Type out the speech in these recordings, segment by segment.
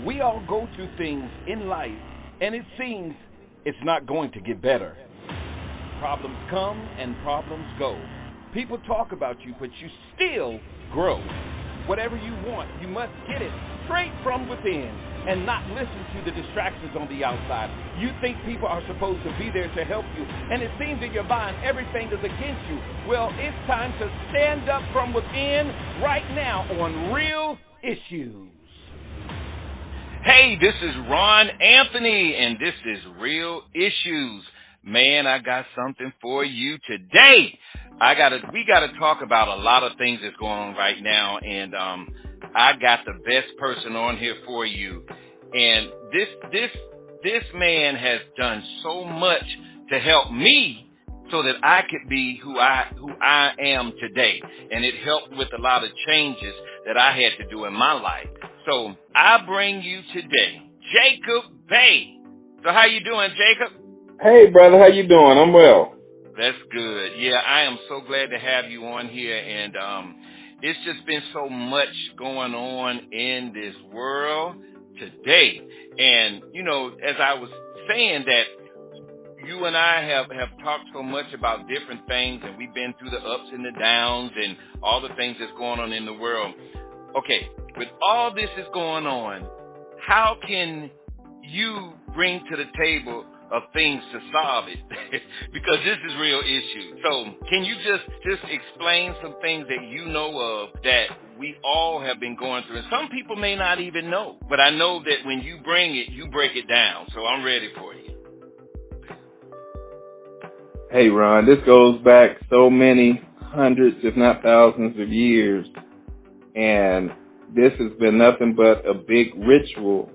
We all go through things in life, and it seems it's not going to get better. Problems come and problems go. People talk about you, but you still grow. Whatever you want, you must get it straight from within and not listen to the distractions on the outside. You think people are supposed to be there to help you, and it seems in your mind everything is against you. Well, it's time to stand up from within right now on Real Issues. Hey, this is Rahn, Anthony, and this is Real Issues. Man, I got something for you today. We gotta talk about a lot of things that's going on right now, and I got the best person on here for you. And this man has done so much to help me so that I could be who I am today. And it helped with a lot of changes that I had to do in my life. So I bring you today Jacob Bey. So how you doing, Jacob? Hey, brother, how you doing? I'm well. That's good. Yeah, I am so glad to have you on here, and it's just been so much going on in this world today. And, you know, as I was saying that you and I have talked so much about different things, and we've been through the ups and the downs and all the things that's going on in the world. Okay, with all this is going on, how can you bring to the table of things to solve it? Because this is real issue. So can you just explain some things that you know of that we all have been going through? And some people may not even know, but I know that when you bring it, you break it down. So I'm ready for you. Hey, Ron, this goes back so many hundreds, if not thousands of years. And this has been nothing but a big ritual.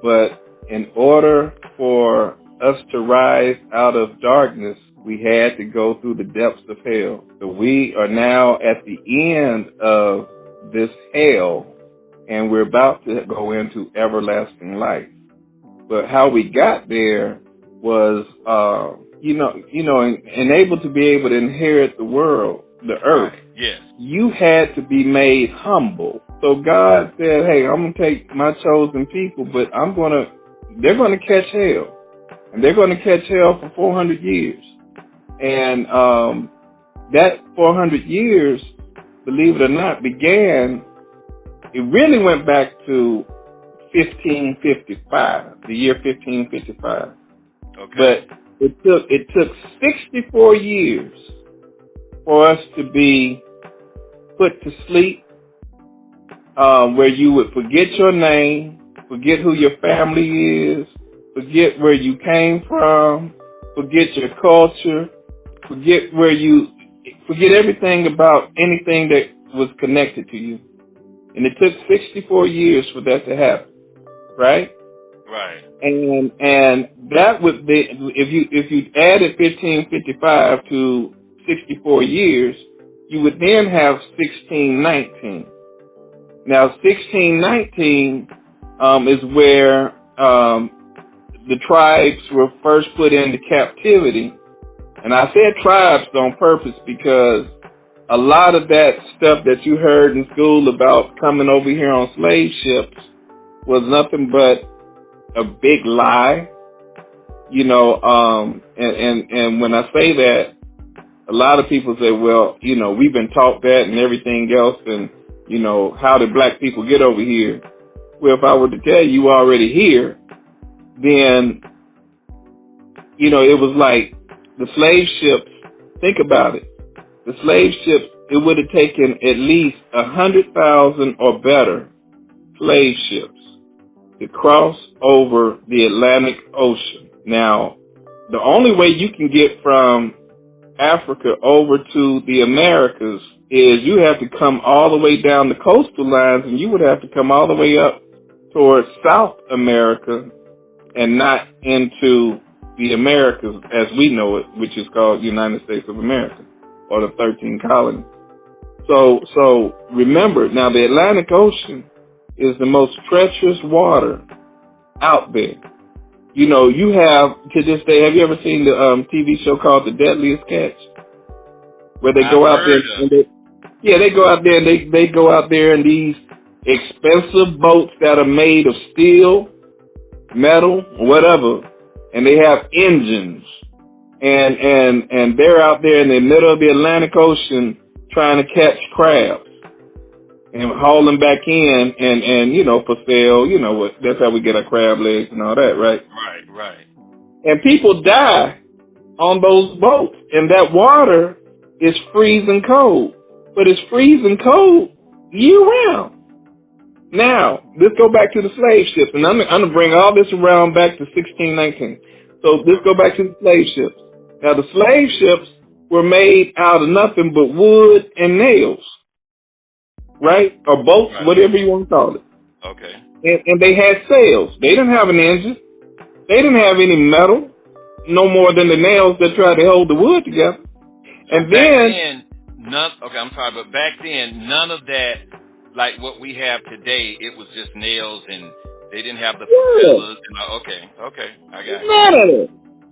But in order for us to rise out of darkness, we had to go through the depths of hell. So we are now at the end of this hell, and we're about to go into everlasting life. But how we got there was, and able to be able to inherit the world, the earth. Yes. You had to be made humble. So God said, hey, I'm going to take my chosen people, but they're going to catch hell. And they're going to catch hell for 400 years. And that 400 years, believe it or not, it really went back to 1555, the year 1555. Okay. But it took 64 years for us to be put to sleep, where you would forget your name, forget who your family is, forget where you came from, forget your culture, forget everything about anything that was connected to you. And it took 64 years for that to happen, right? Right. And that would be, if you added 1555 to 64 years, you would then have 1619. Now, 1619 is where the tribes were first put into captivity. And I said tribes on purpose because a lot of that stuff that you heard in school about coming over here on slave ships was nothing but a big lie. And when I say that, a lot of people say, well, we've been taught that and everything else, and, how did black people get over here? Well, if I were to tell you already here, then, it was like the slave ships. Think about it. The slave ships, it would have taken at least 100,000 or better slave ships to cross over the Atlantic Ocean. Now, the only way you can get from Africa over to the Americas is you have to come all the way down the coastal lines, and you would have to come all the way up towards South America and not into the Americas as we know it, which is called United States of America, or the 13 colonies. So remember, now the Atlantic Ocean is the most treacherous water out there. You have, to this day, have you ever seen the TV show called The Deadliest Catch? Where they go out there and they go out there and they go out there in expensive boats that are made of steel, metal, whatever, and they have engines. And they're out there in the middle of the Atlantic Ocean trying to catch crabs and haul them back in and for sale. That's how we get our crab legs and all that, right? Right. And people die on those boats, and that water is freezing cold. But it's freezing cold year-round. Now, let's go back to the slave ships, and I'm going to bring all this around back to 1619. So let's go back to the slave ships. Now, the slave ships were made out of nothing but wood and nails, right? Or boats, whatever you want to call it. Okay. And they had sails. They didn't have an engine. They didn't have any metal, no more than the nails that tried to hold the wood together. And I'm sorry, but back then, none of that, like what we have today, it was just nails and they didn't have the propellers. Okay, I got it. None of it.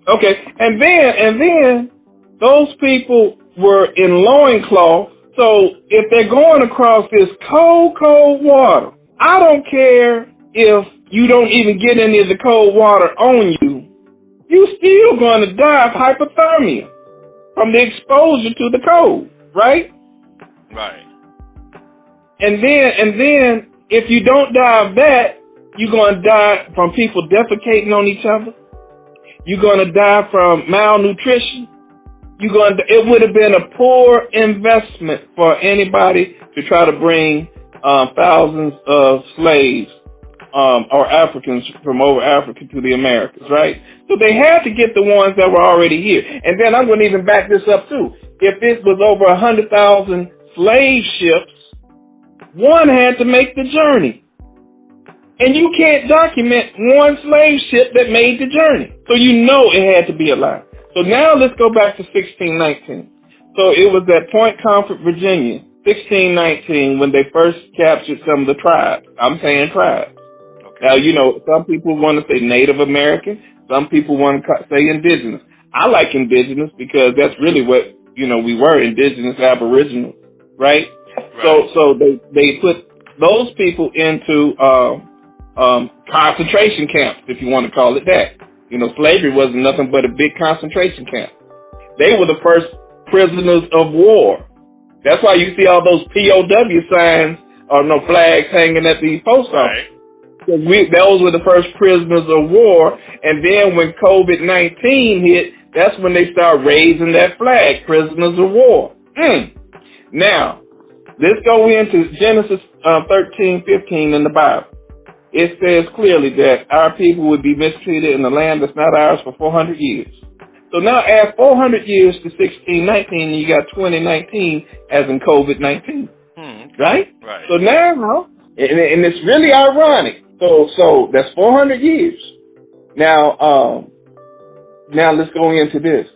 Okay, and then those people were in loincloth. So if they're going across this cold water, I don't care if you don't even get any of the cold water on you, you still going to die of hypothermia from the exposure to the cold, right? Right. And then if you don't die of that, you're going to die from people defecating on each other. You're going to die from malnutrition. It would have been a poor investment for anybody to try to bring thousands of slaves or Africans from over Africa to the Americas, right? So they had to get the ones that were already here. And then I'm going to even back this up too. If it was over 100,000 slave ships, one had to make the journey. And you can't document one slave ship that made the journey. So you know it had to be a lie. So now let's go back to 1619. So it was at Point Comfort, Virginia, 1619, when they first captured some of the tribes. I'm saying tribes. Okay. Now, some people want to say Native American. Some people want to say indigenous. I like indigenous because that's really what, we were, indigenous aboriginal, right? So they put those people into concentration camps, if you want to call it that. Slavery wasn't nothing but a big concentration camp. They were the first prisoners of war. That's why you see all those POW signs or flags hanging at the post office. Right. Those were the first prisoners of war. And then when COVID-19 hit, that's when they start raising that flag, prisoners of war. Now, let's go into Genesis 13:15 in the Bible. It says clearly that our people would be mistreated in the land that's not ours for 400 years. So now add 400 years to 1619, and you got 2019 as in COVID-19. Right? Right. So now, and it's really ironic. So that's 400 years. Now let's go into this.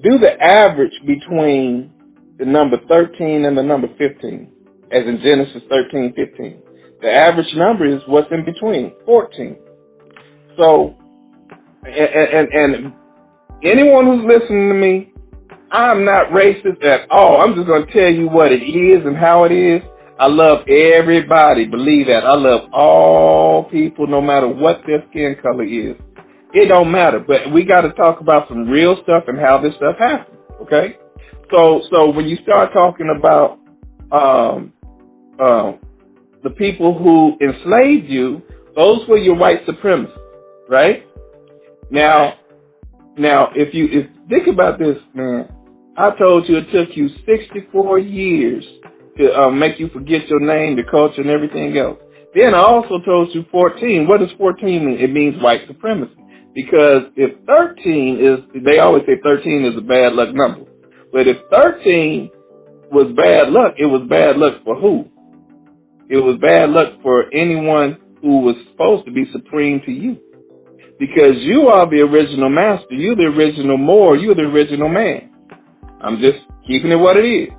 Do the average between the number 13 and the number 15, as in Genesis 13:15. The average number is what's in between, 14. So, and anyone who's listening to me, I'm not racist at all. I'm just going to tell you what it is and how it is. I love everybody. Believe that. I love all people, no matter what their skin color is. It don't matter. But we got to talk about some real stuff and how this stuff happens. Okay? So when you start talking about the people who enslaved you, those were your white supremacists, right? Now, if think about this, man. I told you it took you 64 years to make you forget your name, the culture, and everything else. Then I also told you 14. What does 14 mean? It means white supremacy. Because if 13 is, they always say 13 is a bad luck number. But if 13 was bad luck, it was bad luck for who? It was bad luck for anyone who was supposed to be supreme to you. Because you are the original master. You're the original Moor. You're the original man. I'm just keeping it what it is.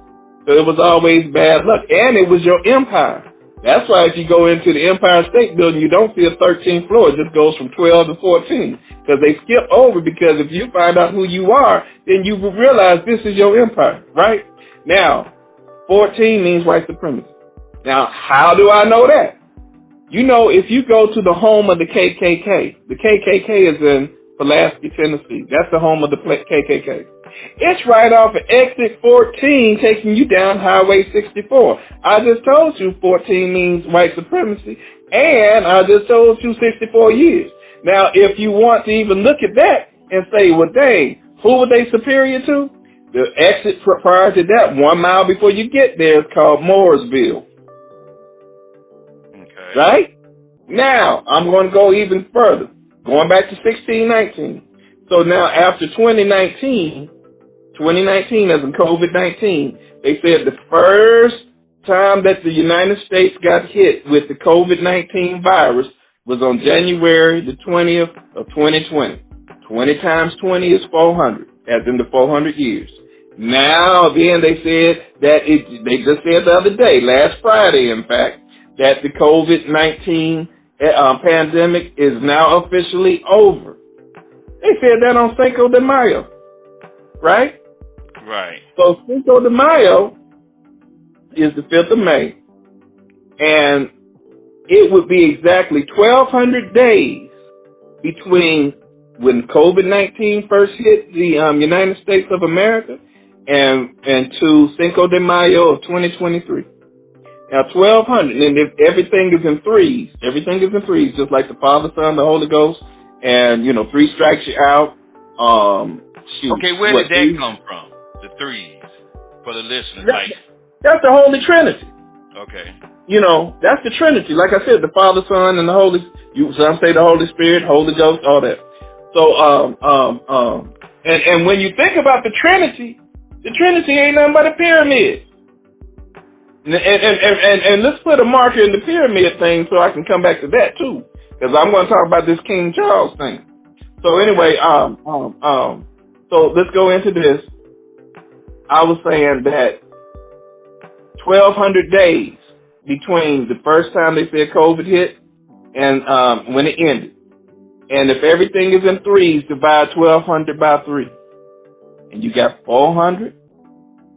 So it was always bad luck. And it was your empire. That's why if you go into the Empire State Building, you don't see a 13th floor. It just goes from 12 to 14. Because they skip over, because if you find out who you are, then you will realize this is your empire, right? Now, 14 means white supremacy. Now, how do I know that? You know, if you go to the home of the KKK is in Pulaski, Tennessee. That's the home of the KKK. It's right off of exit 14 taking you down Highway 64. I just told you 14 means white supremacy, and I just told you 64 years. Now, if you want to even look at that and say, well, dang, who were they superior to? The exit prior to that, 1 mile before you get there, is called Mooresville. Okay. Right? Now, I'm going to go even further, going back to 1619. So now, after 2019 as in COVID-19, they said the first time that the United States got hit with the COVID-19 virus was on January the 20th of 2020. 20 times 20 is 400, as in the 400 years. Now, then they said that they just said the other day, last Friday, in fact, that the COVID-19 pandemic is now officially over. They said that on Cinco de Mayo, right? Right. So Cinco de Mayo is the 5th of May, and it would be exactly 1,200 days between when COVID-19 first hit the United States of America and to Cinco de Mayo of 2023. Now, 1,200, and if everything is in threes, just like the Father, Son, the Holy Ghost, and, 3 strikes you out. Okay, where did that come from? The threes, for the listeners. That's the Holy Trinity. Okay. That's the Trinity. Like I said, the Father, Son, and the Holy. Some say the Holy Spirit, Holy Ghost, all that. So, and when you think about the Trinity ain't nothing but a pyramid. And let's put a marker in the pyramid thing so I can come back to that too, because I'm going to talk about this King Charles thing. So anyway, so let's go into this. I was saying that 1,200 days between the first time they said COVID hit and when it ended. And if everything is in threes, divide 1,200 by 3. And you got 400,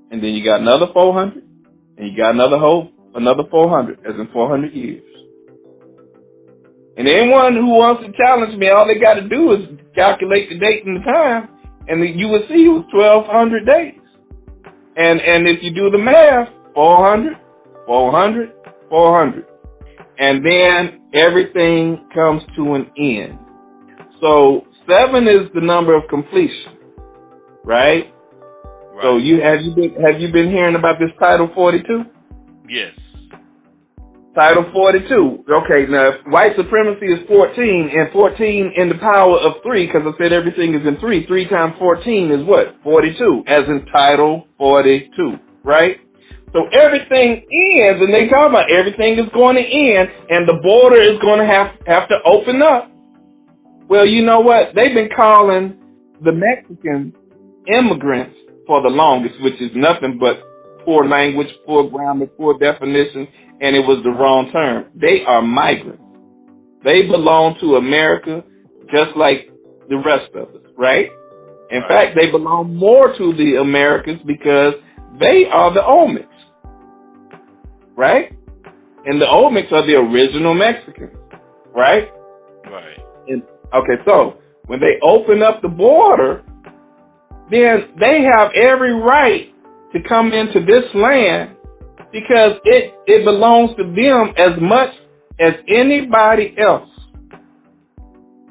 and then you got another 400, and you got another 400, as in 400 years. And anyone who wants to challenge me, all they got to do is calculate the date and the time, and you will see it was 1,200 days. And if you do the math, 400, 400, 400. And then everything comes to an end. So 7 is the number of completion, right? So have you been hearing about this Title 42? Yes. Title 42. Okay, now white supremacy is 14, and 14 in the power of 3, because I said everything is in 3. 3 times 14 is what? 42, as in Title 42, right? So everything ends, and they talk about everything is going to end, and the border is going to have to open up. Well, you know what? They've been calling the Mexican immigrants for the longest, which is nothing but poor language, poor grammar, poor definition, and it was the wrong term. They are migrants. They belong to America just like the rest of us, right? In fact, they belong more to the Americans because they are the Olmecs, right? And the Olmecs are the original Mexicans, right? Right. And, okay, so when they open up the border, then they have every right to come into this land because it belongs to them as much as anybody else,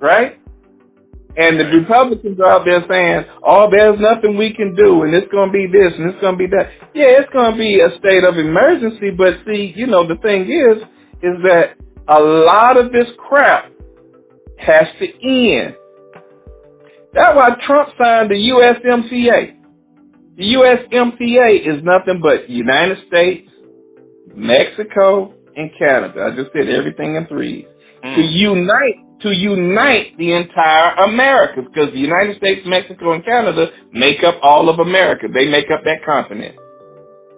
right? And the Republicans are out there saying, oh, there's nothing we can do, and it's going to be this, and it's going to be that. Yeah, it's going to be a state of emergency, but see, the thing is that a lot of this crap has to end. That's why Trump signed the USMCA. The USMCA is nothing but United States, Mexico, and Canada. I just said everything in threes. To unite the entire America, because the United States, Mexico, and Canada make up all of America. They make up that continent,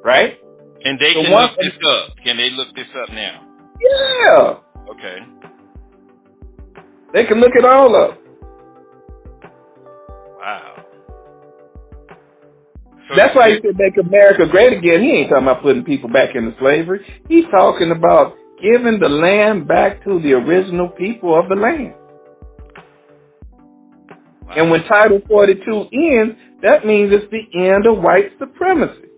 right? And they can look this up. Can they look this up now? Yeah. Okay. They can look it all up. Wow. That's why he said make America great again. He ain't talking about putting people back into slavery. He's talking about giving the land back to the original people of the land. Wow. And when Title 42 ends, that means it's the end of white supremacy.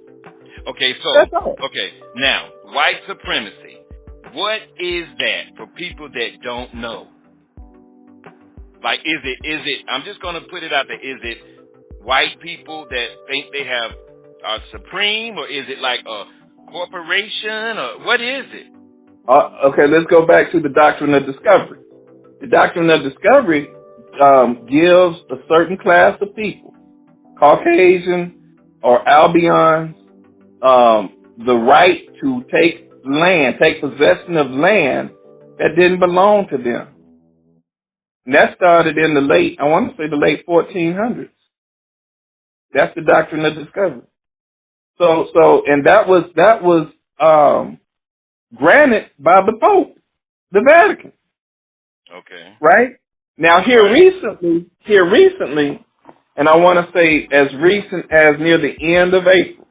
Okay, so, now, white supremacy. What is that for people that don't know? Like, is it, I'm just going to put it out there, is it white people that think they are supreme, or is it like a corporation, or what is it? Okay, let's go back to the doctrine of discovery. The doctrine of discovery gives a certain class of people, Caucasian or Albions, the right to take possession of land that didn't belong to them. And that started in the late 1400s. That's the doctrine of discovery. So, and that was granted by the Pope, the Vatican. Okay. Right? Now here recently, and I want to say as recent as near the end of April,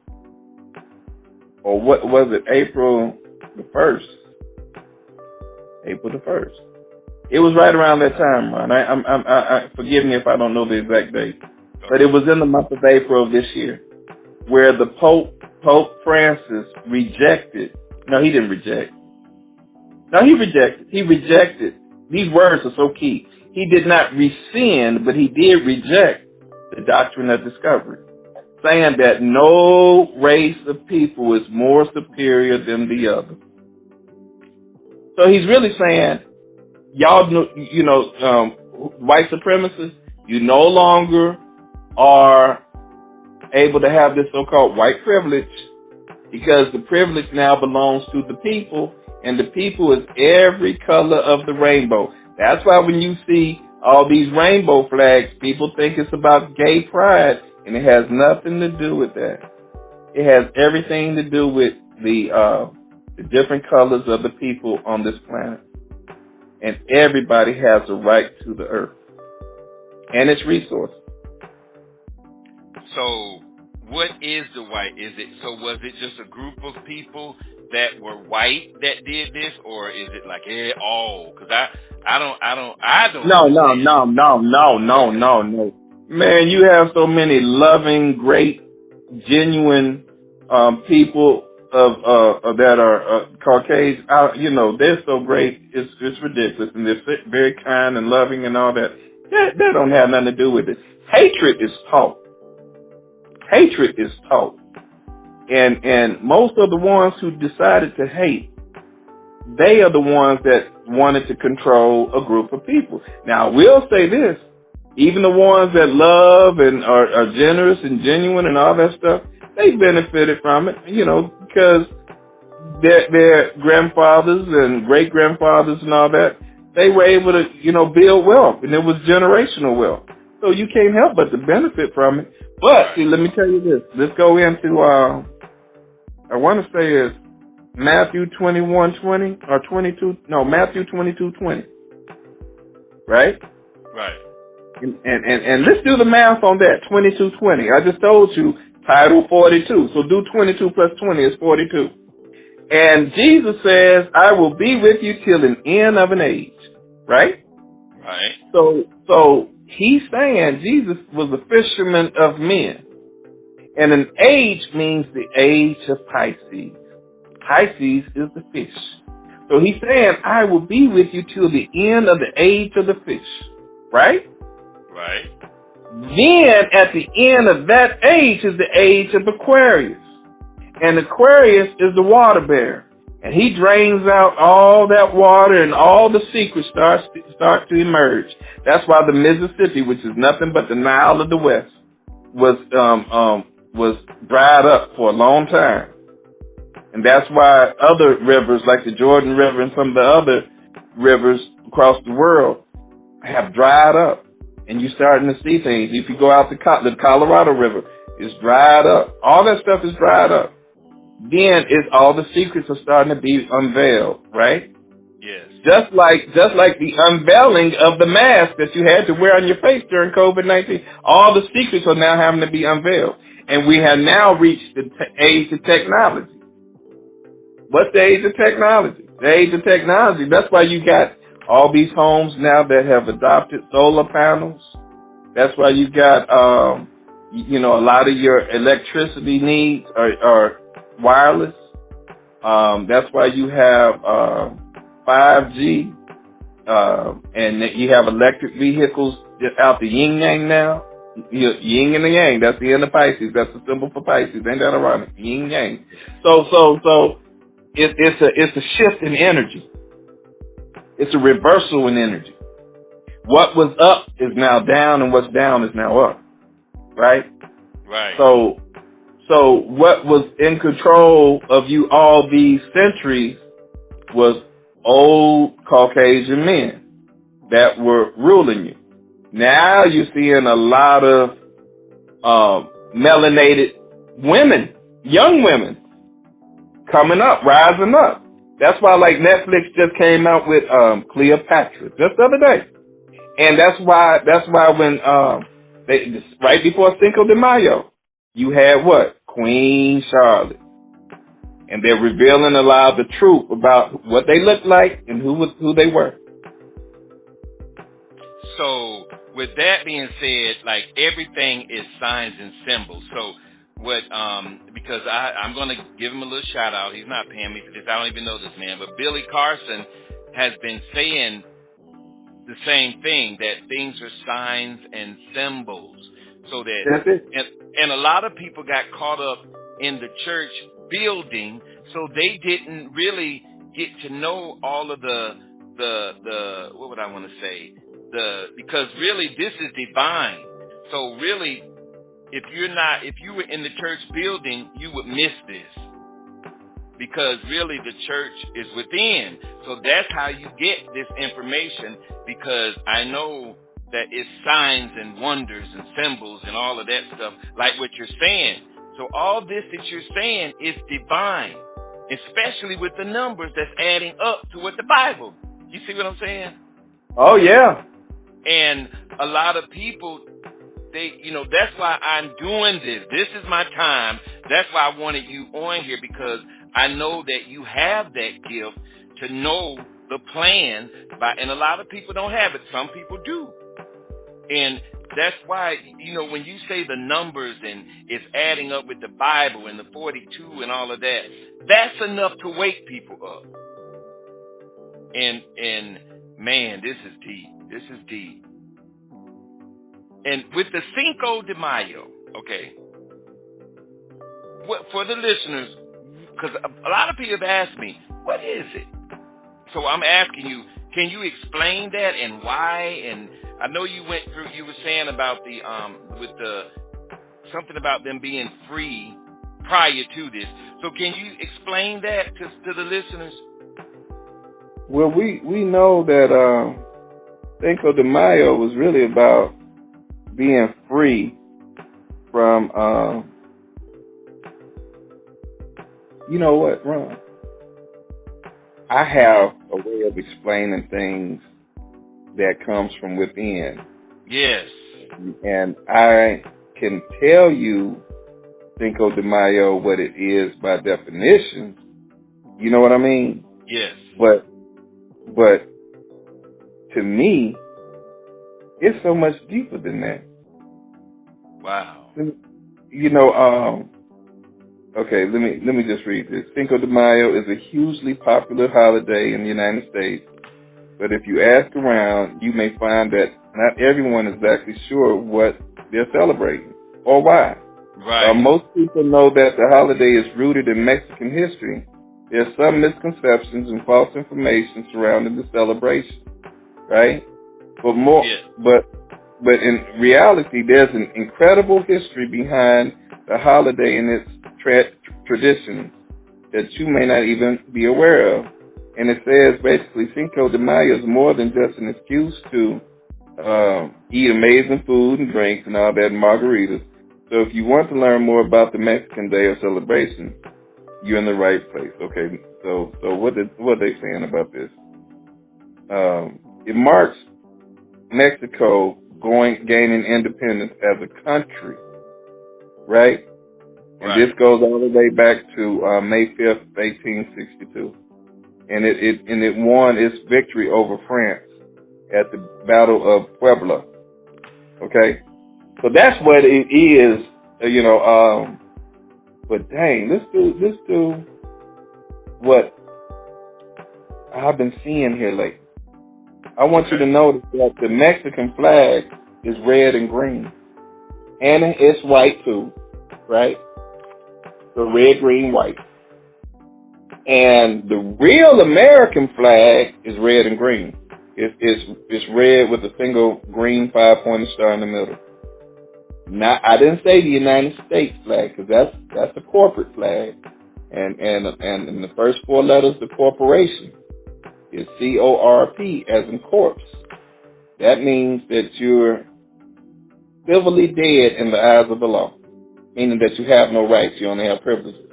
or what was it, April the 1st? April the 1st. It was right around that time, Ron. I forgive me if I don't know the exact date, but it was in the month of April of this year, where the Pope Francis rejected. No, he didn't reject. No, he rejected. He rejected. These words are so key. He did not rescind, but he did reject the doctrine of discovery, saying that no race of people is more superior than the other. So he's really saying, y'all know, white supremacists, you no longer are able to have this so-called white privilege, because the privilege now belongs to the people, and the people is every color of the rainbow. That's why when you see all these rainbow flags, people think it's about gay pride, and it has nothing to do with that. It has everything to do with the different colors of the people on this planet. And everybody has a right to the earth and its resources. So, what is the white? Was it just a group of people that were white that did this, or is it like all? Because I don't. No. Man, you have so many loving, great, genuine people that are Caucasian. They're so great. It's ridiculous, and they're very kind and loving and all that. That don't have nothing to do with it. Hatred is taught. Hatred is taught. And most of the ones who decided to hate, they are the ones that wanted to control a group of people. Now, I will say this. Even the ones that love and are generous and genuine and all that stuff, they benefited from it, because their grandfathers and great-grandfathers and all that, they were able to, build wealth, and it was generational wealth. So you can't help but to benefit from it. But, see, let me tell you this. Let's go into, I want to say it's Matthew 21:20 or 22. No, Matthew 22:20. Right? Right. And let's do the math on that, 22:20. I just told you, Title 42. So do 22 plus 20 is 42. And Jesus says, I will be with you till the end of an age. Right? Right. So he's saying Jesus was a fisherman of men. And an age means the age of Pisces. Pisces is the fish. So he's saying, I will be with you till the end of the age of the fish. Right? Right. Then at the end of that age is the age of Aquarius. And Aquarius is the water bearer. And he drains out all that water, and all the secrets start to emerge. That's why the Mississippi, which is nothing but the Nile of the West, was dried up for a long time. And that's why other rivers like the Jordan River and some of the other rivers across the world have dried up. And you're starting to see things. If you go out to the Colorado River, it's dried up. All that stuff is dried up. Then all the secrets are starting to be unveiled, right? Yes. Just like the unveiling of the mask that you had to wear on your face during COVID-19. All the secrets are now having to be unveiled. And we have now reached the age of technology. What's the age of technology? The age of technology. That's why you got all these homes now that have adopted solar panels. That's why you got, a lot of your electricity needs are wireless. That's why you have 5G, and you have electric vehicles out the yin yang now. Yin and the yang. That's the end of Pisces. That's the symbol for Pisces. Ain't that ironic? Yin yang. So it's a shift in energy. It's a reversal in energy. What was up is now down, and what's down is now up. Right? Right. So what was in control of you all these centuries was old Caucasian men that were ruling you. Now you're seeing a lot of melanated women, young women, coming up, rising up. That's why, like, Netflix just came out with Cleopatra just the other day, and that's why when right before Cinco de Mayo, you had what? Queen Charlotte, and they're revealing a lot of the truth about what they looked like and who they were. So, with that being said, like, everything is signs and symbols. So, because I'm going to give him a little shout out. He's not paying me for this. I don't even know this man. But Billy Carson has been saying the same thing, that things are signs and symbols. So that, and a lot of people got caught up in the church building, so they didn't really get to know all of the what would I want to say? Because really this is divine. So really, if you were in the church building, you would miss this, because really the church is within. So that's how you get this information, because I know that it's signs and wonders and symbols and all of that stuff, like what you're saying. So all this that you're saying is divine, especially with the numbers that's adding up to what the Bible. You see what I'm saying? Oh, yeah. And a lot of people, that's why I'm doing this. This is my time. That's why I wanted you on here, because I know that you have that gift to know the plan, and a lot of people don't have it. Some people do. And that's why, when you say the numbers and it's adding up with the Bible and the 42 and all of that, that's enough to wake people up. And man, this is deep. This is deep. And with the Cinco de Mayo, okay, for the listeners, because a lot of people have asked me, what is it? So I'm asking you, can you explain that and why? And I know you were saying about something about them being free prior to this. So can you explain that to the listeners? Well, we know that Cinco de Mayo was really about being free from, you know what, Ron? I have a way of explaining things that comes from within. Yes. And I can tell you Cinco de Mayo what it is by definition. You know what I mean? Yes. But to me, it's so much deeper than that. Wow. Okay, let me just read this. Cinco de Mayo is a hugely popular holiday in the United States, but if you ask around, you may find that not everyone is exactly sure what they're celebrating or why. Right. Most people know that the holiday is rooted in Mexican history. There are some misconceptions and false information surrounding the celebration, right? But in reality, there's an incredible history behind the holiday and its traditions that you may not even be aware of. And it says basically Cinco de Mayo is more than just an excuse to eat amazing food and drinks and all that, margaritas. So if you want to learn more about the Mexican Day of celebration, you're in the right place. Okay, so what are they saying about this? It marks Mexico gaining independence as a country, right? And this goes all the way back to May 5th, 1862. And it won its victory over France at the Battle of Puebla. Okay? So that's what it is, but dang, let's do what I've been seeing here lately. I want you to notice that the Mexican flag is red and green. And it's white too, right? So red, green, white. And the real American flag is red and green. It's red with a single green 5-pointed star in the middle. Now, I didn't say the United States flag because that's the corporate flag, and the first 4 letters of corporation is CORP as in corpse. That means that you're civilly dead in the eyes of the law, meaning that you have no rights, you only have privileges.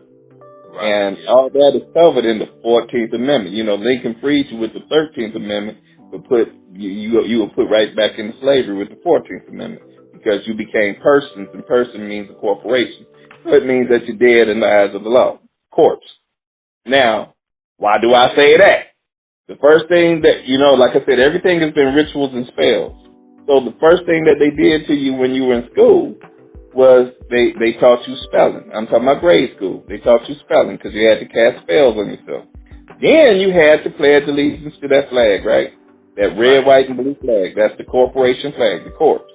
Right. And all that is covered in the 14th Amendment. Lincoln freed you with the 13th Amendment, but you were put right back into slavery with the 14th Amendment because you became persons, and person means a corporation. So it means that you're dead in the eyes of the law, corpse. Now, why do I say that? The first thing that, like I said, everything has been rituals and spells. So the first thing that they did to you when you were in school was they taught you spelling. I'm talking about grade school. They taught you spelling because you had to cast spells on yourself. Then you had to pledge allegiance to that flag, right? That red, white, and blue flag. That's the corporation flag, the corpse.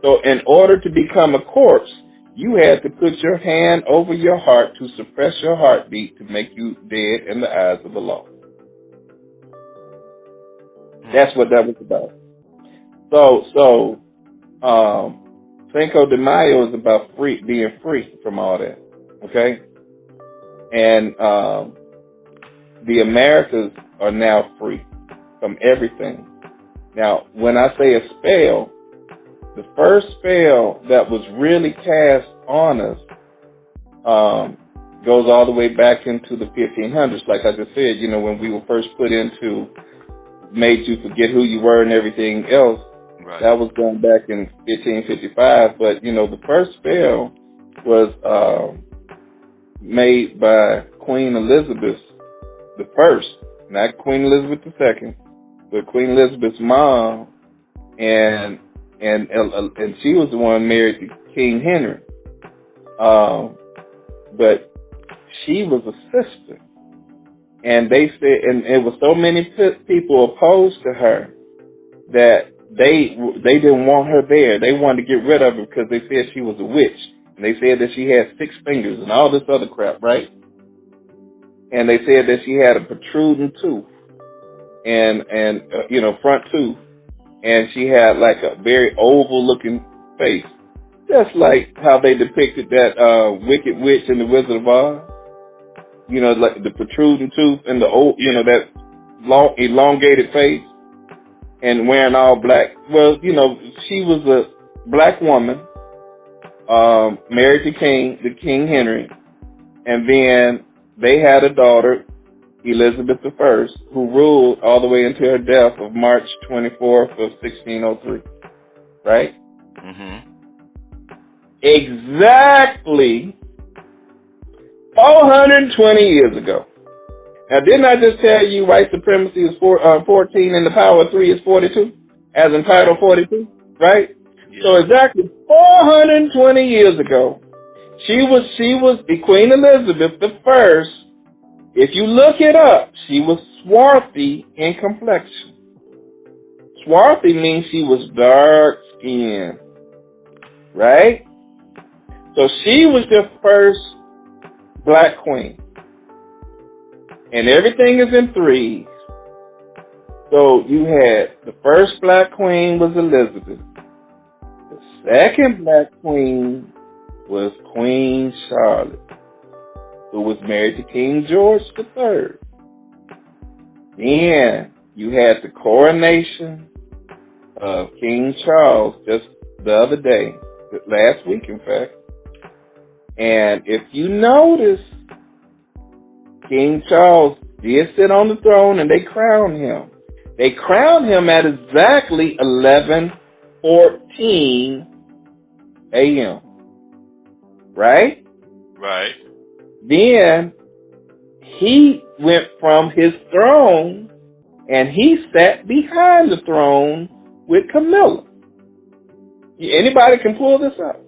So in order to become a corpse, you had to put your hand over your heart to suppress your heartbeat to make you dead in the eyes of the law. That's what that was about. So Cinco de Mayo is about being free from all that, okay? And the Americas are now free from everything. Now, when I say a spell, the first spell that was really cast on us goes all the way back into the 1500s. Like I just said, when we were first put into, made you forget who you were and everything else. Right. That was going back in 1555. But, the first spell was made by Queen Elizabeth I, not Queen Elizabeth II, but Queen Elizabeth's mom, and she was the one married to King Henry. But she was a sister. And they said, and it was so many people opposed to her that they didn't want her there. They wanted to get rid of her because they said she was a witch. And they said that she had 6 fingers and all this other crap, right? And they said that she had a protruding tooth and front tooth. And she had like a very oval looking face. Just like how they depicted that wicked witch in The Wizard of Oz. Like the protruding tooth and the old, that long elongated face. And wearing all black. Well, she was a black woman, married to King Henry, and then they had a daughter, Elizabeth I, who ruled all the way until her death of March 24th of 1603. Right? Mm-hmm. Exactly 420 years ago. Now, didn't I just tell you white supremacy is 14 and the power of 3 is 42? As in Title 42, right? Yeah. So exactly 420 years ago, she was the Queen Elizabeth I. If you look it up, she was swarthy in complexion. Swarthy means she was dark skinned, right? So she was the first black queen. And everything is in 3s. So you had the first black queen was Elizabeth. The second black queen was Queen Charlotte, who was married to King George III. Then you had the coronation of King Charles just the other day, last week in fact. And if you notice, King Charles did sit on the throne and they crowned him. They crowned him at exactly 11:14 a.m. Right? Right. Then he went from his throne and he sat behind the throne with Camilla. Anybody can pull this up.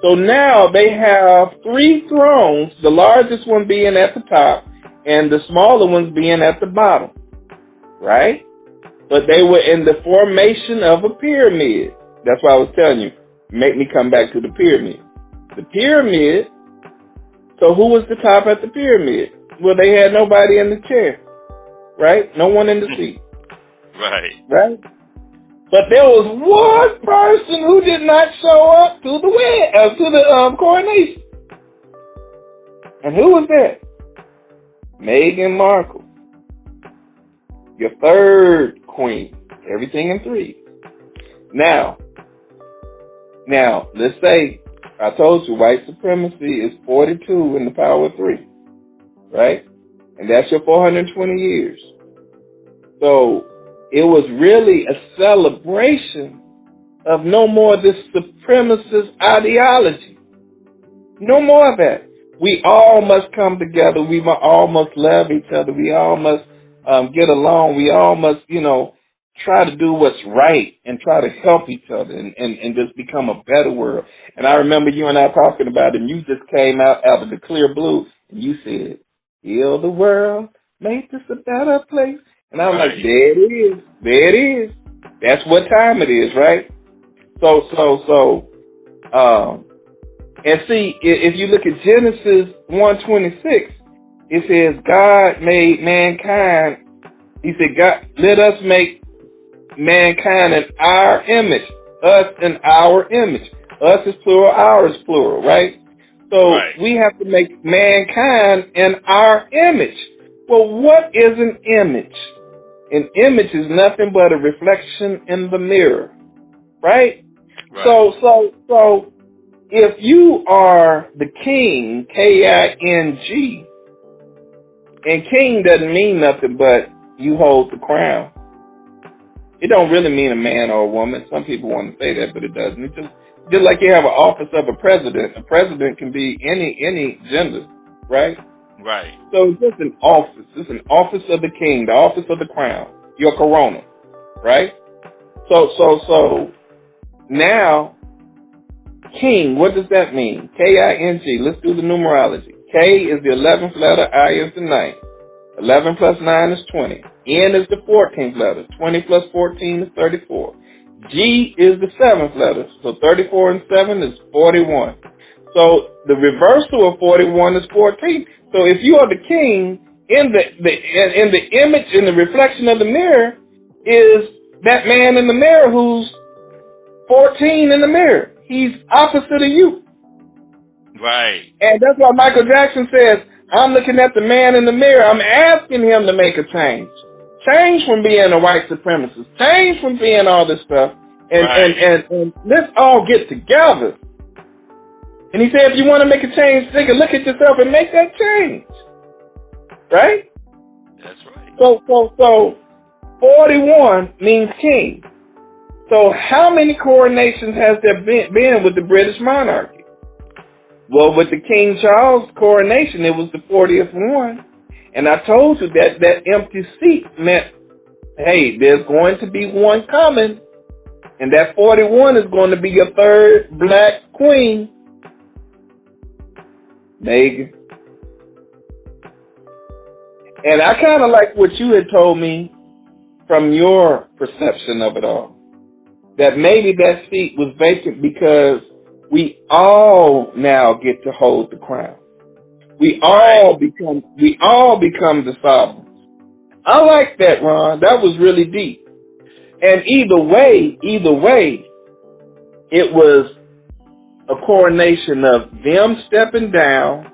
So now they have 3 thrones, the largest one being at the top and the smaller ones being at the bottom, right? But they were in the formation of a pyramid. That's why I was telling you, make me come back to the pyramid. The pyramid, so who was the top at the pyramid? Well, they had nobody in the chair, right? No one in the seat. Right? But there was one person who did not show up to the coronation. And who was that? Meghan Markle, your third queen. Everything in 3. Now, let's say, I told you white supremacy is 42 in the power of 3, right? And that's your 420 years. So it was really a celebration of no more of this supremacist ideology. No more of that. We all must come together. We all must love each other. We all must get along. We all must, try to do what's right and try to help each other and just become a better world. And I remember you and I talking about it, and you just came out of the clear blue, and you said, heal the world, make this a better place. And I'm like, there it is. There it is. That's what time it is, right? And see, if you look at Genesis 1:26, it says God made mankind. He said, God, let us make mankind in our image. Us in our image. Us is plural, ours is plural, right? So we have to make mankind in our image. Well, what is an image? An image is nothing but a reflection in the mirror, right? So if you are the king, King, and king doesn't mean nothing but you hold the crown. It don't really mean a man or a woman. Some people want to say that, but it doesn't. It's just like you have an office of a president. A president can be any gender, right? Right. So it's just an office. It's an office of the king, the office of the crown, your corona, right? So now, king, what does that mean? King. Let's do the numerology. K is the 11th letter, I is the 9th. 11 plus 9 is 20. N is the 14th letter. 20 plus 14 is 34. G is the 7th letter. So 34 and 7 is 41. So the reversal of 41 is 14. So if you are the king, in the image, in the reflection of the mirror, is that man in the mirror who's 14 in the mirror. He's opposite of you. Right. And that's why Michael Jackson says, I'm looking at the man in the mirror. I'm asking him to make a change. Change from being a white supremacist. Change from being all this stuff. And let's all get together. And he said, if you want to make a change, take a look at yourself and make that change. Right? That's right. So 41 means king. So how many coronations has there been with the British monarchy? Well, with the King Charles coronation, it was the 40th one. And I told you that empty seat meant, hey, there's going to be one coming. And that 41 is going to be your third black queen, Meghan. And I kind of like what you had told me from your perception of it all. That maybe that seat was vacant because we all now get to hold the crown. We all become the sovereigns. I like that, Ron. That was really deep. And either way, it was a coronation of them stepping down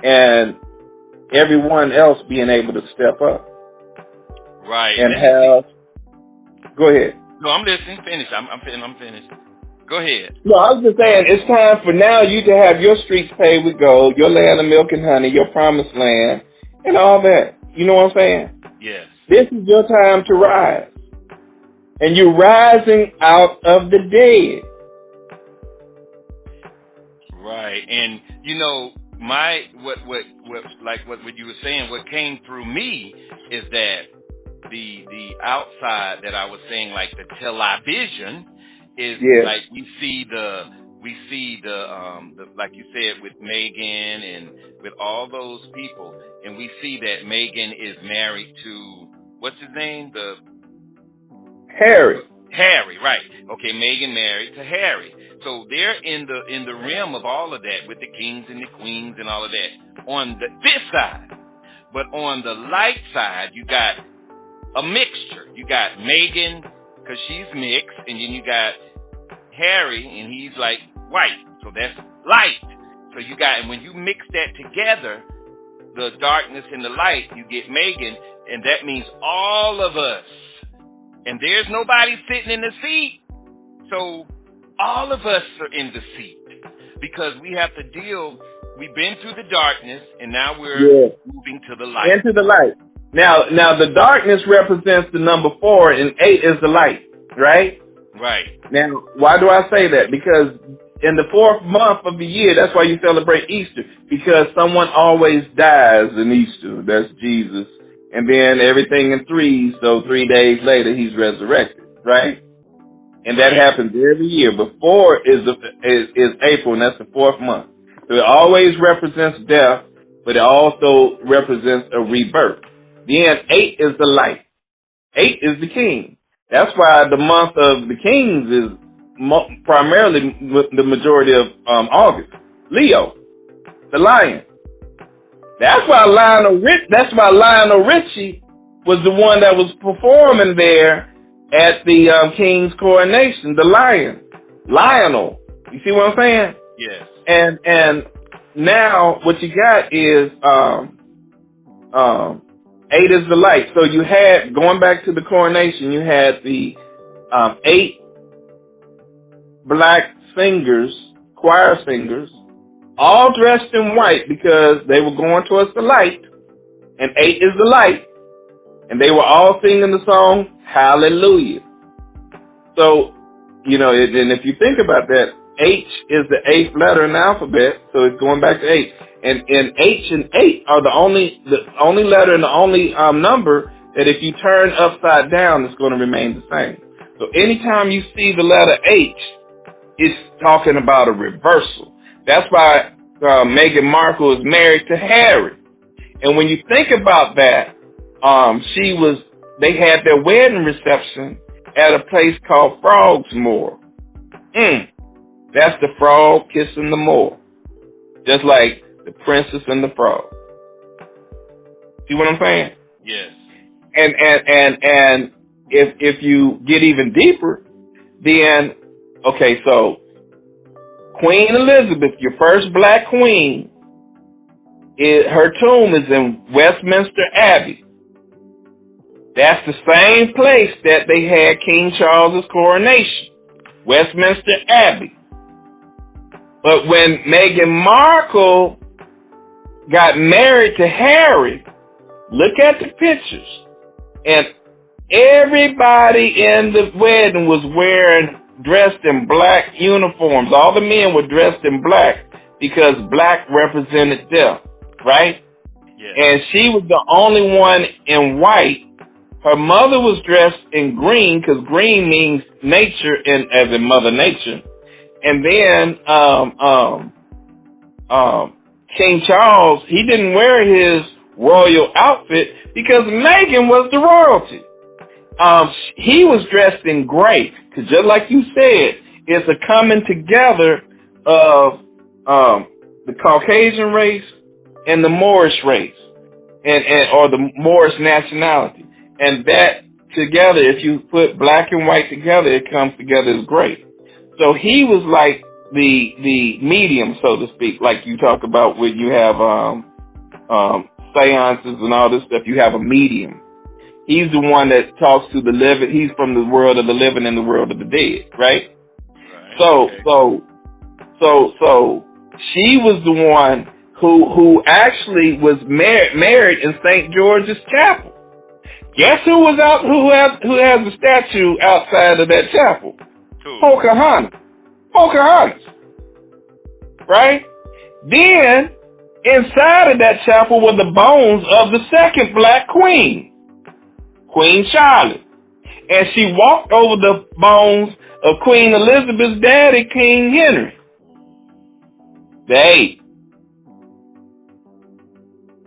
and everyone else being able to step up. Right. And have. Go ahead. No, I'm listening. Finish. I'm finished. Go ahead. No, I was just saying, it's time for now you to have your streets paved with gold, your land of milk and honey, your promised land, and all that. You know what I'm saying? Yes. This is your time to rise. And you're rising out of the dead. Right. And you know, what you were saying, what came through me is that the outside that I was saying, like the television, is like we see the like you said with Megan and with all those people, and we see that Megan is married to, what's his name? Harry. Harry, right. Okay, Megan married to Harry. So they're in the realm of all of that with the kings and the queens and all of that on this side. But on the light side, you got a mixture. You got Megan, because she's mixed, and then you got Harry, and he's like white. So that's light. So you got, and when you mix that together, the darkness and the light, you get Megan, and that means all of us. And there's nobody sitting in the seat. So all of us are in the seat because we have to deal. We've been through the darkness, and now we're moving to the light. Into the light. Now the darkness represents the number 4, and 8 is the light, right? Right. Now, why do I say that? Because in the 4th month of the year, that's why you celebrate Easter, because someone always dies in Easter. That's Jesus. And then everything in 3, so 3 days later, he's resurrected, right? And that happens every year. Before is April, and that's the 4th month. So it always represents death, but it also represents a rebirth. Then 8 is the light. 8 is the king. That's why the month of the kings is primarily the majority of August. Leo, the lion. That's why Lionel Richie was the one that was performing there at the king's coronation. The lion, Lionel. You see what I'm saying? Yes. And now what you got is 8 is the light. So you had, going back to the coronation, you had the 8 black singers, choir singers, all dressed in white because they were going towards the light, and 8 is the light, and they were all singing the song Hallelujah. So, you know, and if you think about that, H is the 8th letter in the alphabet, so it's going back to 8. And H and 8 are the only letter and the only number that if you turn upside down, it's going to remain the same. So anytime you see the letter H, it's talking about a reversal. That's why Meghan Markle is married to Harry. And when you think about that, they had their wedding reception at a place called Frogsmore. That's the frog kissing the Moor. Just like the princess and the frog. See what I'm saying? Yes. And if you get even deeper, then, okay, so Queen Elizabeth, your first black queen, her tomb is in Westminster Abbey. That's the same place that they had King Charles's coronation, Westminster Abbey. But when Meghan Markle got married to Harry, look at the pictures, and everybody in the wedding was dressed in black uniforms. All the men were dressed in black because black represented death, right? Yeah. And she was the only one in white. Her mother was dressed in green because green means nature, as in Mother Nature. And then King Charles, he didn't wear his royal outfit because Meghan was the royalty. He was dressed in gray because, just like you said, it's a coming together of the Caucasian race and the Moorish race, or the Moorish nationality. And that together, if you put black and white together, it comes together as gray. So he was like the medium, so to speak, like you talk about when you have seances and all this stuff. You have a medium. He's the one that talks to the living. He's from the world of the living and the world of the dead, right? So she was the one who actually was married in St. George's Chapel. Guess who who has a statue outside of that chapel? Pocahontas. right? Then, inside of that chapel were the bones of the second black queen, Queen Charlotte. And she walked over the bones of Queen Elizabeth's daddy, King Henry VIII,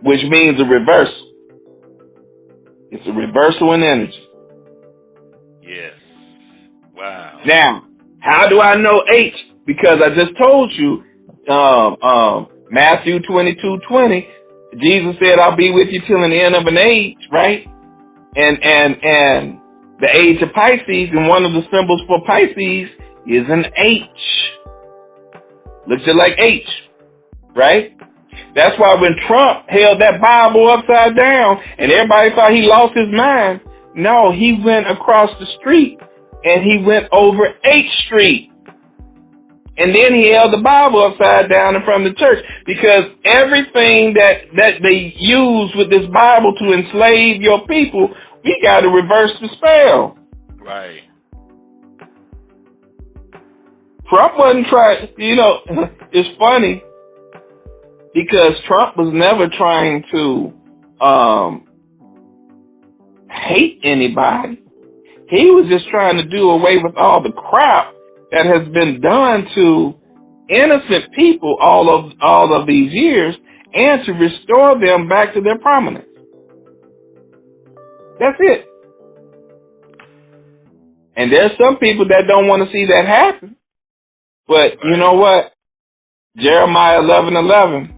which means a reversal. It's a reversal in energy. Yes. Wow. Now, how do I know H? Because I just told you, Matthew 22:20, Jesus said, "I'll be with you till the end of an age," right? And the age of Pisces, and one of the symbols for Pisces is an H. Looks just like H, right? That's why when Trump held that Bible upside down and everybody thought he lost his mind, no, he went across the street and he went over H Street. And then he held the Bible upside down in front of the church, because everything that they use with this Bible to enslave your people, we got to reverse the spell. Right. Trump wasn't trying, it's funny because Trump was never trying to hate anybody. He was just trying to do away with all the crap that has been done to innocent people all of these years, and to restore them back to their prominence. That's it. And there's some people that don't want to see that happen. But you know what? Jeremiah 11:11.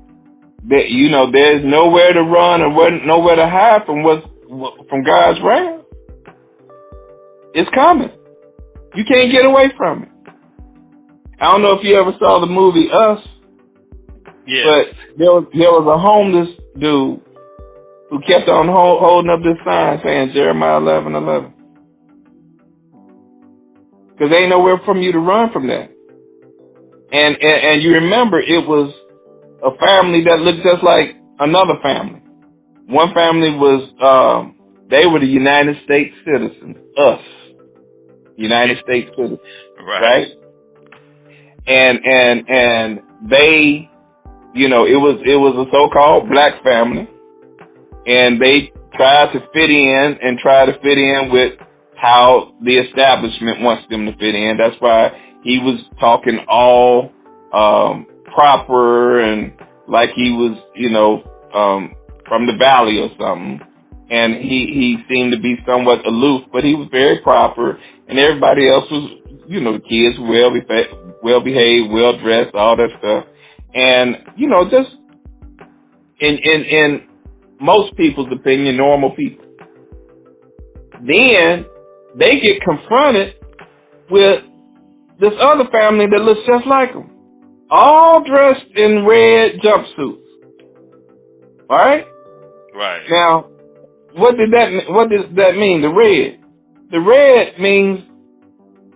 There's nowhere to run or nowhere to hide from God's wrath. It's coming. You can't get away from it. I don't know if you ever saw the movie Us. Yes. But there was a homeless dude who kept on holding up this sign saying Jeremiah 11:11. Because there ain't nowhere from you to run from that. And you remember, it was a family that looked just like another family. One family was, they were the United States citizens, us, United States citizens, right? And they, it was a so-called black family, and they tried to fit in with how the establishment wants them to fit in. That's why he was talking all proper and like he was, from the valley or something. And he seemed to be somewhat aloof, but he was very proper. And everybody else was, the kids well behaved, well dressed, all that stuff. And just in most people's opinion, normal people. Then they get confronted with this other family that looks just like them, all dressed in red jumpsuits. All right? Right. Now, what does that mean? The red means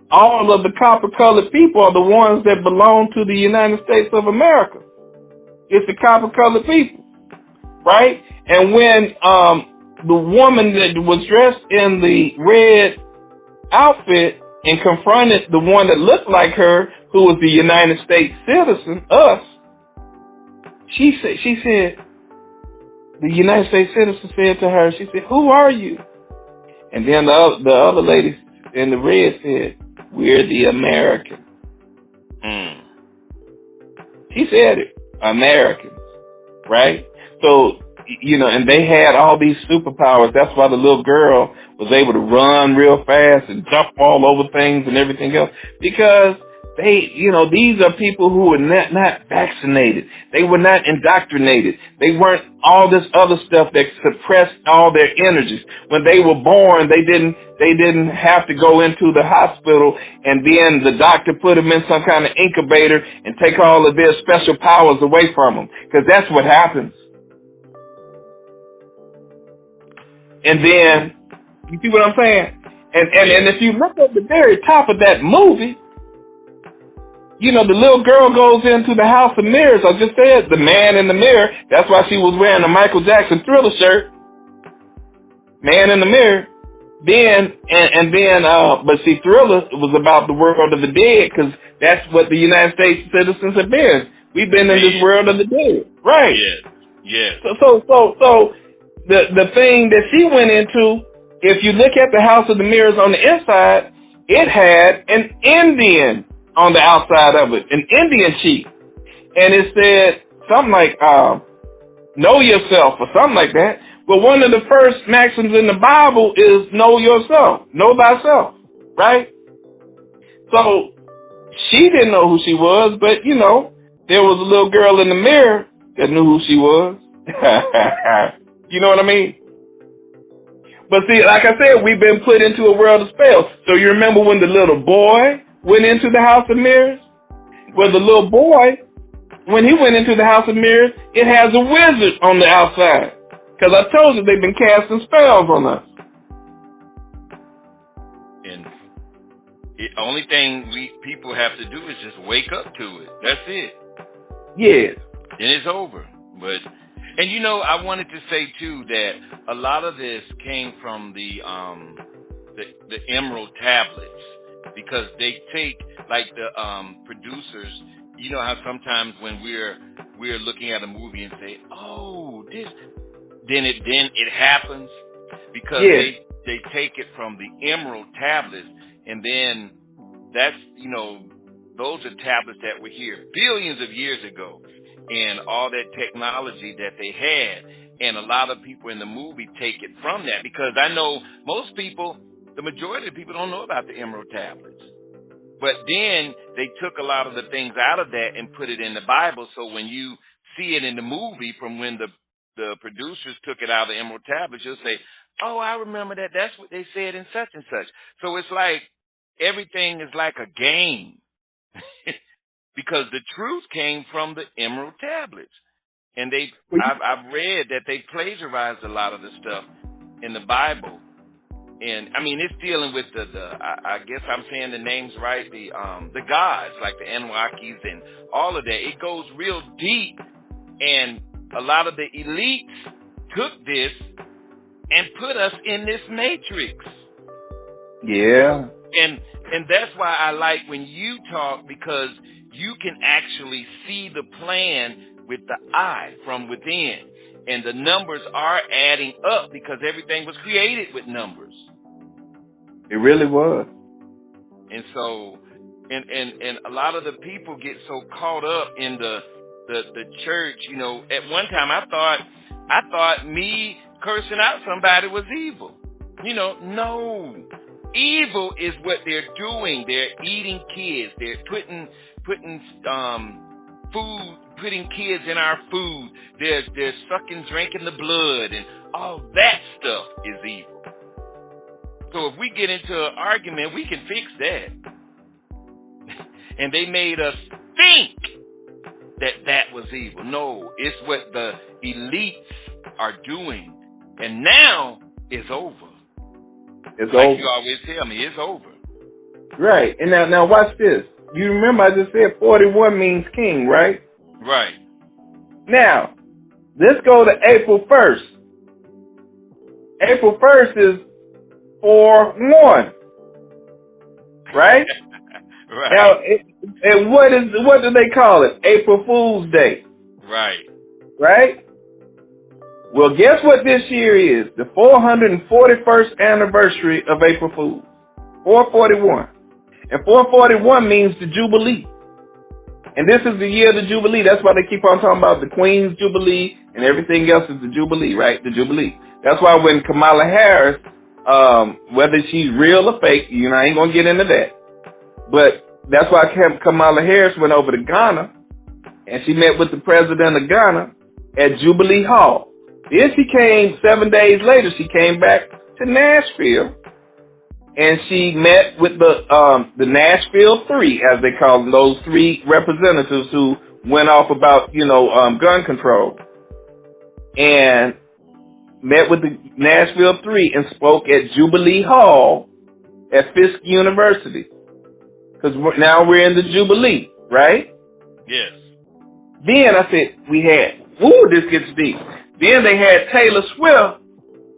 all of the copper-colored people are the ones that belong to the United States of America. It's the copper-colored people, right? And when the woman that was dressed in the red outfit and confronted the one that looked like her, who was the United States citizen, us, she said, the United States citizen said to her, she said, "Who are you?" And then the other lady in the red said, "We're the Americans." She said it, Americans, right? So, and they had all these superpowers. That's why the little girl was able to run real fast and jump all over things and everything else, because they, these are people who were not vaccinated. They were not indoctrinated. They weren't all this other stuff that suppressed all their energies. When they were born, they didn't have to go into the hospital and then the doctor put them in some kind of incubator and take all of their special powers away from them, because that's what happens. And then, you see what I'm saying? And if you look at the very top of that movie, the little girl goes into the house of mirrors. I just said the man in the mirror. That's why she was wearing a Michael Jackson Thriller shirt. Man in the mirror. But see, Thriller was about the world of the dead, because that's what the United States citizens have been We've been in this world of the dead. Right. Yes. Yes. So the thing that she went into, if you look at the House of the Mirrors on the inside, it had an Indian on the outside of it, an Indian chief. And it said something like, know yourself or something like that. But one of the first maxims in the Bible is know yourself, know thyself, right? So she didn't know who she was, but, you know, there was a little girl in the mirror that knew who she was. You know what I mean? But see, like I said, we've been put into a world of spells. So you remember when the little boy went into the House of Mirrors? Well, the little boy, when he went into the House of Mirrors, it has a wizard on the outside. Because I told you they've been casting spells on us. And the only thing people have to do is just wake up to it. That's it. Yes. And it's over. And you know, I wanted to say too that a lot of this came from the emerald tablets, because they take, like, the producers. You know how sometimes when we're looking at a movie and say, "Oh, this," then it happens, because they take it from the emerald tablets, and then that's, you know, those are tablets that were here billions of years ago, and all that technology that they had. And a lot of people in the movie take it from that, because I know most people, the majority of people, don't know about the emerald tablets. But then they took a lot of the things out of that and put it in the Bible. So when you see it in the movie from when the producers took it out of the emerald tablets, you'll say, "Oh, I remember that. That's what they said in such and such." So it's like everything is like a game. Because the truth came from the emerald tablets. And I've read that they plagiarized a lot of the stuff in the Bible. And I mean, it's dealing with I guess I'm saying the names right, the gods, like the Anunnakis and all of that. It goes real deep. And a lot of the elites took this and put us in this matrix. Yeah. And that's why I like when you talk, because you can actually see the plan with the eye from within. And the numbers are adding up, because everything was created with numbers. It really was. And so, and a lot of the people get so caught up in the church. You know, at one time I thought me cursing out somebody was evil. You know, no. Evil is what they're doing. They're eating kids. They're putting food, putting kids in our food. They're sucking, drinking the blood, and all that stuff is evil. So if we get into an argument, we can fix that. And they made us think that was evil. No, it's what the elites are doing. And now it's over. It's like over. You always tell me, it's over. Right. And now watch this. You remember I just said 41 means king, right? Right. Now, let's go to April 1st. April 1st is 4-1. Right? Right. Now, and what do they call it? April Fool's Day. Right. Right? Well, guess what this year is? The 441st anniversary of April Fool's. 441. And 441 means the Jubilee. And this is the year of the Jubilee. That's why they keep on talking about the Queen's Jubilee and everything else is the Jubilee, right? The Jubilee. That's why when Kamala Harris, whether she's real or fake, you know, I ain't going to get into that. But that's why Kamala Harris went over to Ghana and she met with the president of Ghana at Jubilee Hall. Then she came 7 days later. She came back to Nashville, and she met with the Nashville Three, as they call them, those three representatives who went off about, gun control, and met with the Nashville Three and spoke at Jubilee Hall at Fisk University. Because now we're in the Jubilee, right? Yes. Then I said, this gets deep. Then they had Taylor Swift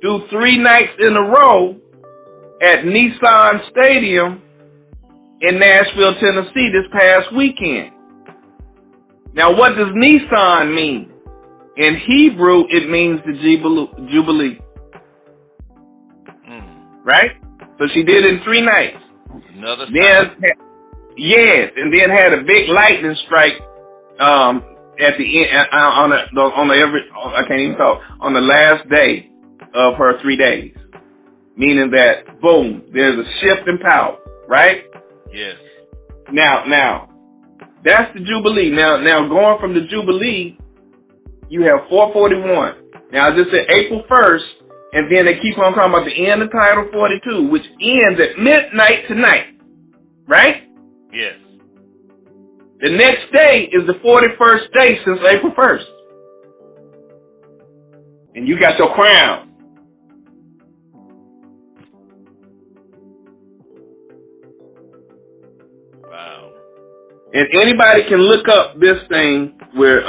do 3 nights in a row at Nissan Stadium in Nashville, Tennessee this past weekend. Now, what does Nisan mean? In Hebrew, it means the Jubilee. Right? So she did it in 3 nights. Another then, yes, and then had a big lightning strike at the end on the last day of her 3 days. Meaning that, boom, there's a shift in power, right? Yes. Now, that's the Jubilee. Now going from the Jubilee, you have 441. Now I just said April 1st, and then they keep on talking about the end of Title 42, which ends at midnight tonight, right? Yes. The next day is the 41st day since April 1st. And you got your crown. Wow. And anybody can look up this thing where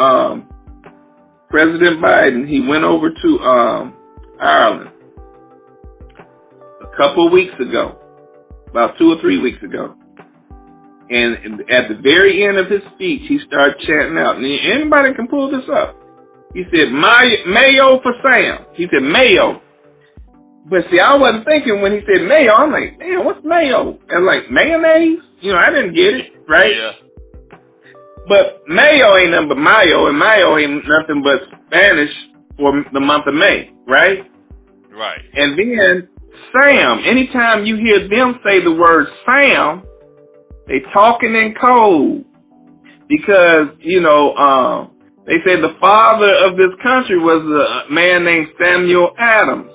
President Biden, he went over to Ireland a couple of weeks ago, about 2 or 3 weeks ago. And at the very end of his speech, he started chanting out. And anybody can pull this up. He said, Mayo for Sam. He said, Mayo. But see, I wasn't thinking when he said Mayo. I'm like, damn, what's Mayo? And like, mayonnaise? You know, I didn't get it, right? Yeah. But Mayo ain't nothing but Mayo, and Mayo ain't nothing but Spanish for the month of May, right? Right. And then Sam, anytime you hear them say the word Sam, they talking in code. Because, you know, they say the father of this country was a man named Samuel Adams.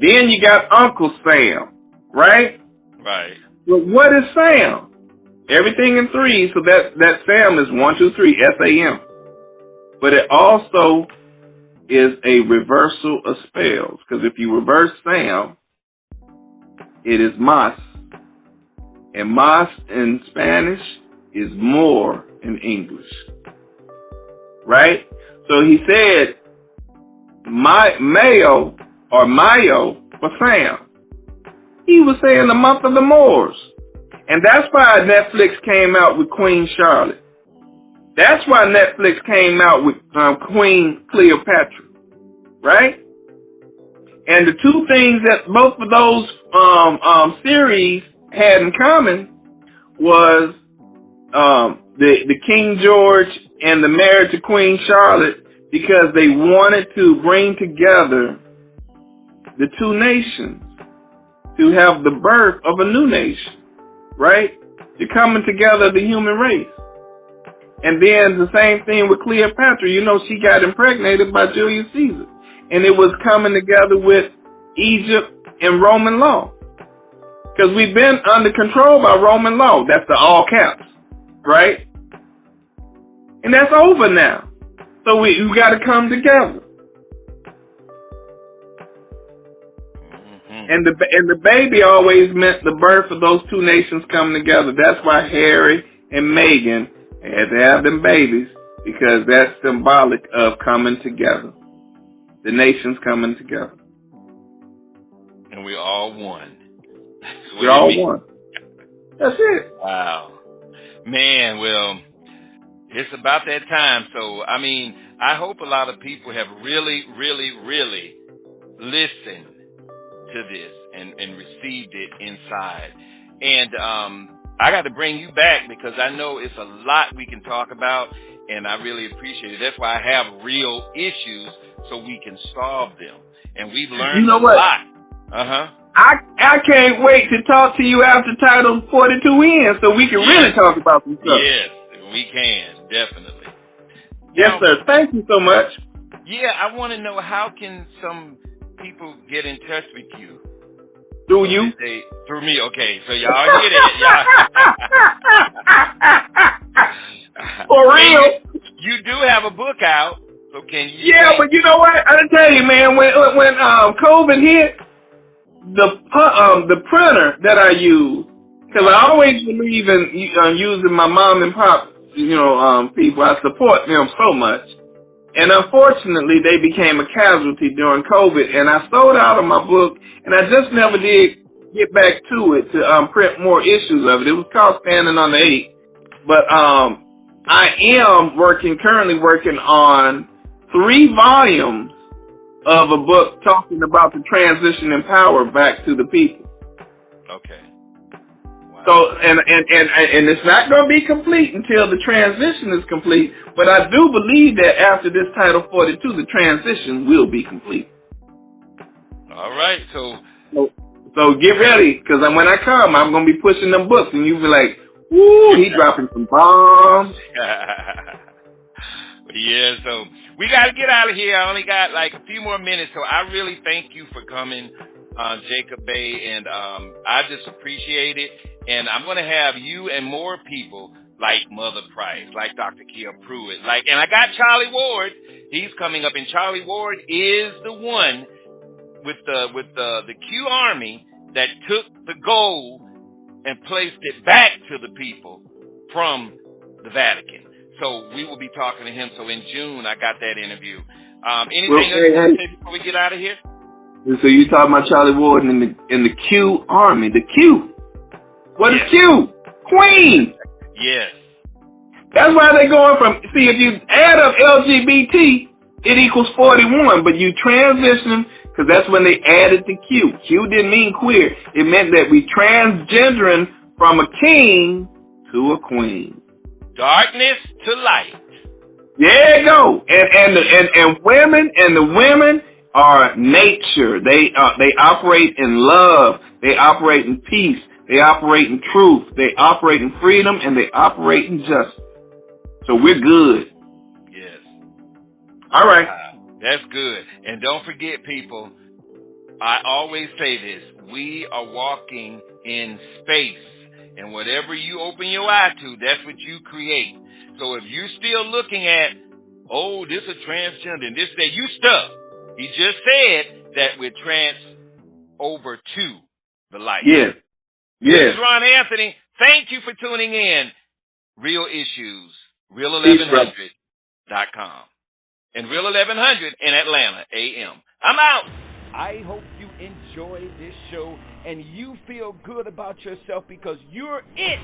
Then you got Uncle Sam, right? Right. But what is Sam? Everything in 3, so that Sam is 1, 2, 3, S-A-M. But it also is a reversal of spells. Because if you reverse Sam, it is Mas. And Mas in Spanish is more in English. Right? So he said Mayo or Mayo for Sam. He was saying the month of the Moors. And that's why Netflix came out with Queen Charlotte. That's why Netflix came out with Queen Cleopatra. Right? And the 2 things that both of those series had in common was the King George and the marriage of Queen Charlotte, because they wanted to bring together the 2 nations to have the birth of a new nation, right? The coming together of the human race. And then the same thing with Cleopatra. You know, she got impregnated by Julius Caesar. And it was coming together with Egypt and Roman law. Because we've been under control by Roman law. That's the all caps, right? And that's over now. So we got to come together. And the baby always meant the birth of those 2 nations coming together. That's why Harry and Meghan had to have them babies, because that's symbolic of coming together. The nations coming together. And we all one. We're all one. That's it. Wow. Man, well, it's about that time. So, I mean, I hope a lot of people have really, really, really listened to this and received it inside. And I got to bring you back, because I know it's a lot we can talk about, and I really appreciate it. That's why I have real issues, so we can solve them. And we've learned a lot. I can't wait to talk to you after Title 42 ends, so we can really talk about some stuff. Yes, we can, definitely. Yes, sir. Thank you so much. Yeah, I want to know, how can some people get in touch with you? Through you? Through me, okay. So y'all get it. For real? You do have a book out, so can you? Yeah, but you know what? I'll tell you, man. When COVID hit, the printer that I use, because I always believe in using my mom and pop, people. I support them so much. And unfortunately, they became a casualty during COVID, and I sold out of my book, and I just never did get back to it to print more issues of it. It was called Standing on the 8. But I am currently working on 3 volumes of a book talking about the transition in power back to the people. Okay. Wow. So, and it's not going to be complete until the transition is complete, but I do believe that after this Title 42, the transition will be complete. All right. So get ready, because when I come, I'm going to be pushing them books, and you'll be like, woo, he dropping some bombs. Yeah, so we got to get out of here. I only got like a few more minutes, so I really thank you for coming, Jacob Bey, and I just appreciate it. And I'm going to have you and more people like Mother Price, like Dr. Kia Pruitt, and I got Charlie Ward. He's coming up, and Charlie Ward is the one with the Q Army that took the gold and placed it back to the people from the Vatican. So we will be talking to him. So in June, I got that interview. Anything else you want to say before we get out of here? So you talking about Charlie Ward in the Q Army? The Q. What is Q? Queen. Yes. That's why they're going from. See, if you add up LGBT, it equals 41. But you transition, because that's when they added the Q. Q didn't mean queer. It meant that we transgendering from a king to a queen. Darkness to light. There you go. And the women are nature. They operate in love. They operate in peace. They operate in truth. They operate in freedom, and they operate in justice. So we're good. Yes. All right. That's good. And don't forget, people, I always say this. We are walking in space. And whatever you open your eye to, that's what you create. So if you're still looking at, oh, this is transgender, and this, that, you stuck. He just said that we're trans over to the light. Yes. This is Ron Anthony. Thank you for tuning in. Real Issues, Real1100.com. And Real 1100 in Atlanta, AM. I'm out. I hope you enjoy this show and you feel good about yourself, because you're it.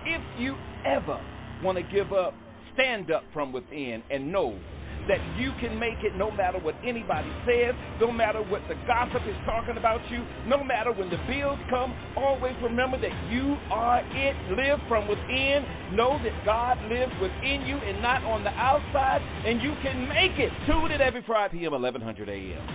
If you ever want to give up, stand up from within and know that you can make it no matter what anybody says, no matter what the gossip is talking about you, no matter when the bills come. Always remember that you are it. Live from within. Know that God lives within you and not on the outside, and you can make it. Tune in every Friday p.m., 1100 a.m.